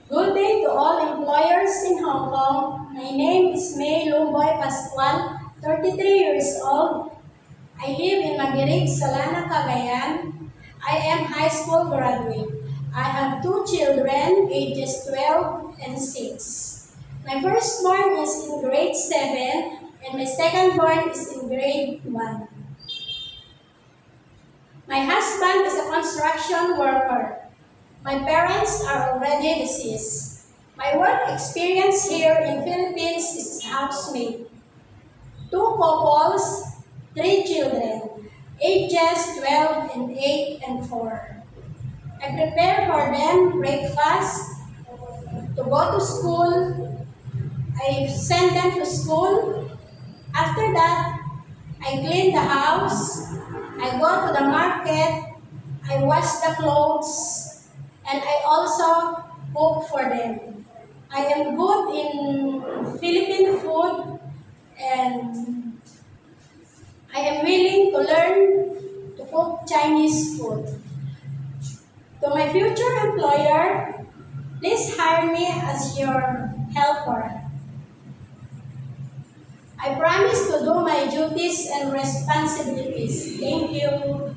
Good day to all employers in Hong Kong. My name is May Lumboy Pascual, 33 years old. I live in Magirig, Solana, Cagayan. I am high school graduate. I have two children, ages 12 and 6. My firstborn is in grade 7 and my secondborn is in grade 1. My husband is a construction worker. My parents are already deceased. My work experience here in Philippines is housemaid. Two couples, three children, ages 12 and 8 and 4. I prepare for them breakfast, to go to school. I send them to school. After that, I clean the house. I go to the market. I wash the clothes. And I also cook for them. I am good in Philippine food and I am willing to learn to cook Chinese food. To my future employer, please hire me as your helper. I promise to do my duties and responsibilities. Thank you.